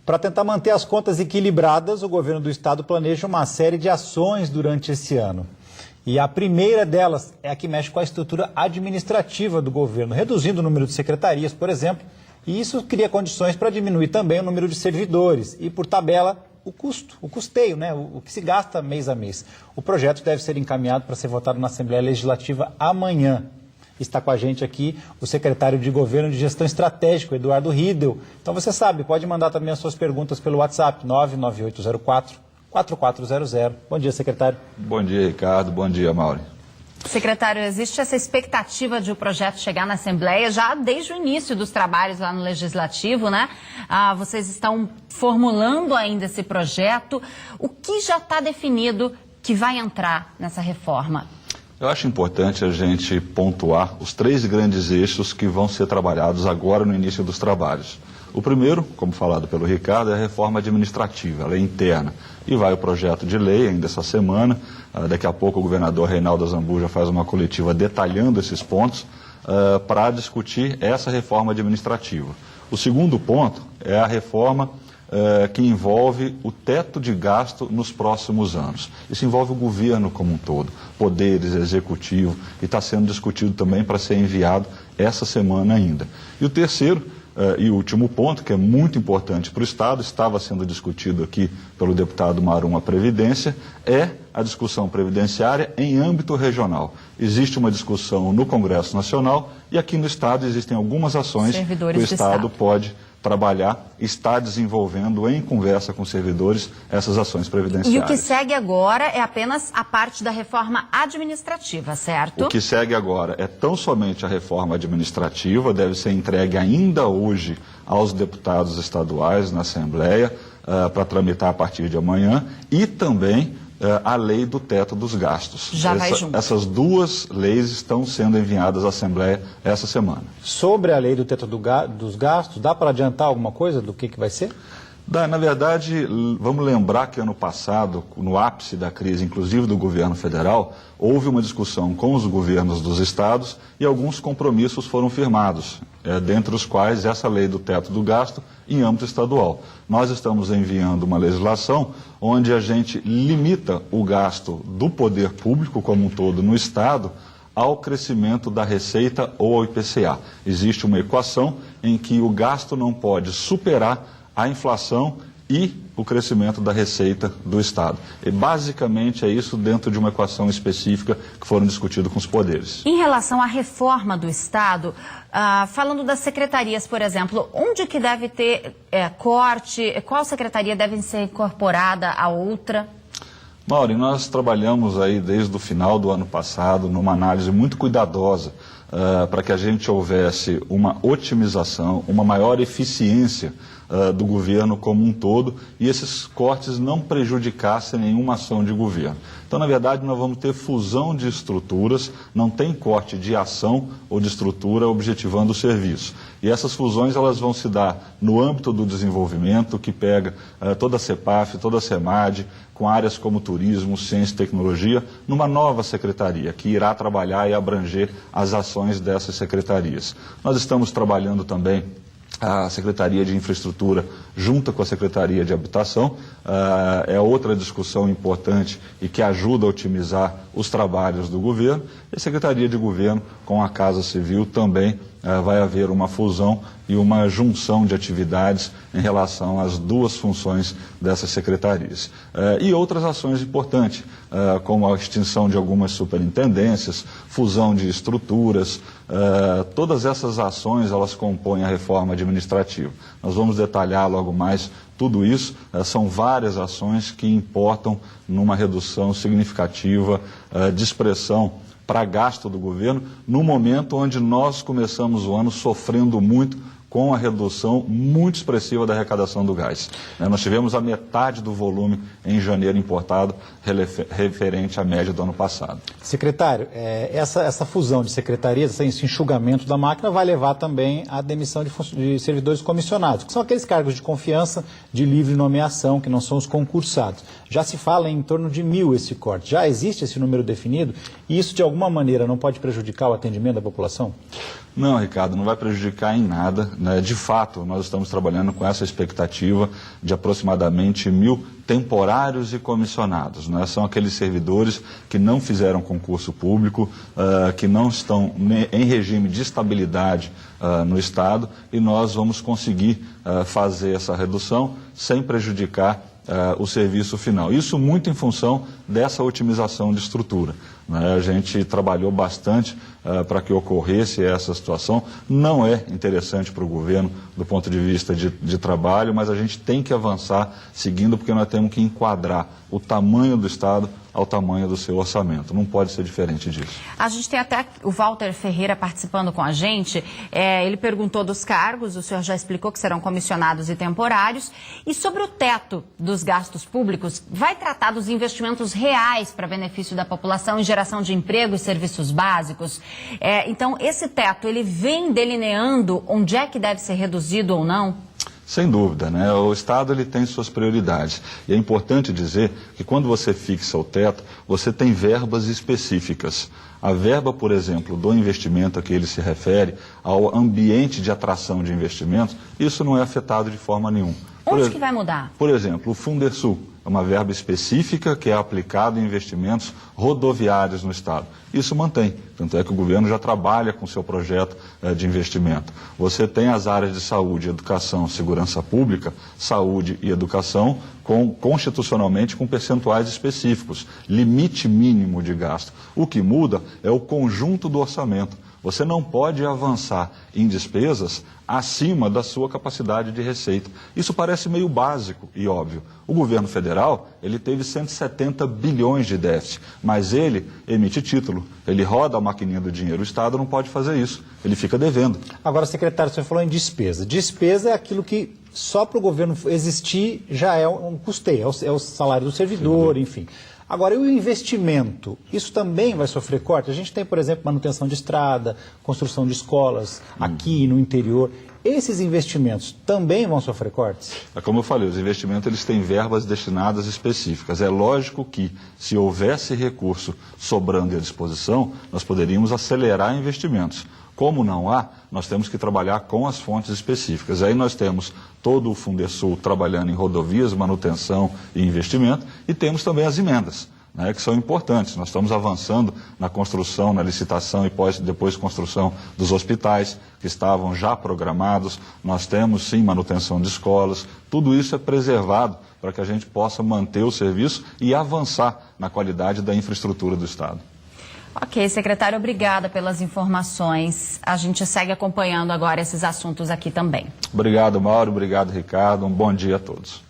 Para tentar manter as contas equilibradas, o governo do estado planeja uma série de ações durante esse ano. E a primeira delas é a que mexe com a estrutura administrativa do governo, reduzindo o número de secretarias, por exemplo, e isso cria condições para diminuir também o número de servidores e, por tabela, o custeio, né? O que se gasta mês a mês. O projeto deve ser encaminhado para ser votado na Assembleia Legislativa amanhã. Está com a gente aqui o secretário de Governo de Gestão Estratégica, Eduardo Riedel. Então você sabe, pode mandar também as suas perguntas pelo WhatsApp, 99804-4400. Bom dia, secretário. Bom dia, Ricardo. Bom dia, Mauri. Secretário, existe essa expectativa de o projeto chegar na Assembleia já desde o início dos trabalhos lá no Legislativo, né? Vocês estão formulando ainda esse projeto. O que já está definido que vai entrar nessa reforma? Eu acho importante a gente pontuar os 3 grandes eixos que vão ser trabalhados agora no início dos trabalhos. O primeiro, como falado pelo Ricardo, é a reforma administrativa, a lei interna. E vai o projeto de lei ainda essa semana. Daqui a pouco o governador Reinaldo Azambuja faz uma coletiva detalhando esses pontos para discutir essa reforma administrativa. O segundo ponto é a reforma que envolve o teto de gasto nos próximos anos. Isso envolve o governo como um todo, poderes, executivo, e está sendo discutido também para ser enviado essa semana ainda. E o terceiro e último ponto, que é muito importante para o Estado, estava sendo discutido aqui pelo deputado Marum, a Previdência, é a discussão previdenciária em âmbito regional. Existe uma discussão no Congresso Nacional e aqui no Estado existem algumas ações que o Estado pode trabalhar, está desenvolvendo em conversa com servidores essas ações previdenciárias. E o que segue agora é apenas a parte da reforma administrativa, certo? O que segue agora é tão somente a reforma administrativa, deve ser entregue ainda hoje aos deputados estaduais na Assembleia para tramitar a partir de amanhã e também a lei do teto dos gastos. Vai junto. Essas 2 leis estão sendo enviadas à Assembleia essa semana. Sobre a lei do teto dos gastos, dá para adiantar alguma coisa do que vai ser? Na verdade, vamos lembrar que ano passado, no ápice da crise, inclusive do governo federal, houve uma discussão com os governos dos estados e alguns compromissos foram firmados, dentre os quais essa lei do teto do gasto em âmbito estadual. Nós estamos enviando uma legislação onde a gente limita o gasto do poder público como um todo no estado ao crescimento da receita ou ao IPCA. Existe uma equação em que o gasto não pode superar a inflação e o crescimento da receita do Estado. E basicamente é isso dentro de uma equação específica que foram discutidos com os poderes. Em relação à reforma do Estado, falando das secretarias, por exemplo, onde que deve ter corte, qual secretaria deve ser incorporada a outra? Mauri, nós trabalhamos aí desde o final do ano passado numa análise muito cuidadosa para que a gente houvesse uma otimização, uma maior eficiência do governo como um todo e esses cortes não prejudicassem nenhuma ação de governo. Então, na verdade, nós vamos ter fusão de estruturas, não tem corte de ação ou de estrutura objetivando o serviço. E essas fusões elas vão se dar no âmbito do desenvolvimento, que pega toda a CEPAF, toda a CEMAD, com áreas como turismo, ciência e tecnologia, numa nova secretaria, que irá trabalhar e abranger as ações dessas secretarias. Nós estamos trabalhando também a Secretaria de Infraestrutura junto com a Secretaria de Habitação, é outra discussão importante e que ajuda a otimizar os trabalhos do governo. E a Secretaria de Governo com a Casa Civil também vai haver uma fusão e uma junção de atividades em relação às 2 funções dessas secretarias. E outras ações importantes, como a extinção de algumas superintendências, fusão de estruturas, todas essas ações elas compõem a reforma administrativa. Nós vamos detalhar logo mais tudo isso, são várias ações que importam numa redução significativa de expressão para gasto do governo, no momento onde nós começamos o ano sofrendo muito com a redução muito expressiva da arrecadação do gás. Nós tivemos a metade do volume em janeiro importado, referente à média do ano passado. Secretário, essa fusão de secretarias, esse enxugamento da máquina vai levar também à demissão de servidores comissionados, que são aqueles cargos de confiança, de livre nomeação, que não são os concursados. Já se fala em torno de 1.000 esse corte. Já existe esse número definido e isso, de alguma maneira, não pode prejudicar o atendimento da população? Não, Ricardo, não vai prejudicar em nada, né? De fato, nós estamos trabalhando com essa expectativa de aproximadamente 1.000 temporários e comissionados, né? São aqueles servidores que não fizeram concurso público, que não estão em regime de estabilidade no Estado, e nós vamos conseguir fazer essa redução sem prejudicar o serviço final. Isso muito em função dessa otimização de estrutura, né? A gente trabalhou bastante para que ocorresse essa situação. Não é interessante para o governo do ponto de vista de trabalho, mas a gente tem que avançar seguindo, porque nós temos que enquadrar o tamanho do Estado ao tamanho do seu orçamento. Não pode ser diferente disso. A gente tem até o Walter Ferreira participando com a gente. Ele perguntou dos cargos, o senhor já explicou que serão comissionados e temporários. E sobre o teto dos gastos públicos, vai tratar dos investimentos reais para benefício da população em geração de emprego e serviços básicos. Então, esse teto, ele vem delineando onde é que deve ser reduzido ou não? Sem dúvida, né? O Estado ele tem suas prioridades. E é importante dizer que quando você fixa o teto, você tem verbas específicas. A verba, por exemplo, do investimento a que ele se refere, ao ambiente de atração de investimentos, isso não é afetado de forma nenhuma. Onde que vai mudar? Por exemplo, o Fundesul é uma verba específica que é aplicada em investimentos rodoviários no Estado. Isso mantém, tanto é que o governo já trabalha com o seu projeto de investimento. Você tem as áreas de saúde, educação, segurança pública, saúde e educação, constitucionalmente com percentuais específicos, limite mínimo de gasto. O que muda é o conjunto do orçamento. Você não pode avançar em despesas acima da sua capacidade de receita. Isso parece meio básico e óbvio. O governo federal, ele teve 170 bilhões de déficit, mas ele emite título, ele roda a maquininha do dinheiro. O Estado não pode fazer isso, ele fica devendo. Agora, secretário, você falou em despesa. Despesa é aquilo que só para o governo existir já é um custeio, é o salário do servidor, enfim. Agora, e o investimento? Isso também vai sofrer corte? A gente tem, por exemplo, manutenção de estrada, construção de escolas aqui no interior. Esses investimentos também vão sofrer cortes? Como eu falei, os investimentos eles têm verbas destinadas específicas. É lógico que, se houvesse recurso sobrando à disposição, nós poderíamos acelerar investimentos. Como não há, nós temos que trabalhar com as fontes específicas. Aí nós temos todo o Fundesul trabalhando em rodovias, manutenção e investimento, e temos também as emendas, né, que são importantes. Nós estamos avançando na construção, na licitação e depois construção dos hospitais, que estavam já programados. Nós temos, sim, manutenção de escolas. Tudo isso é preservado para que a gente possa manter o serviço e avançar na qualidade da infraestrutura do Estado. Ok, secretário, obrigada pelas informações. A gente segue acompanhando agora esses assuntos aqui também. Obrigado, Mauro. Obrigado, Ricardo. Um bom dia a todos.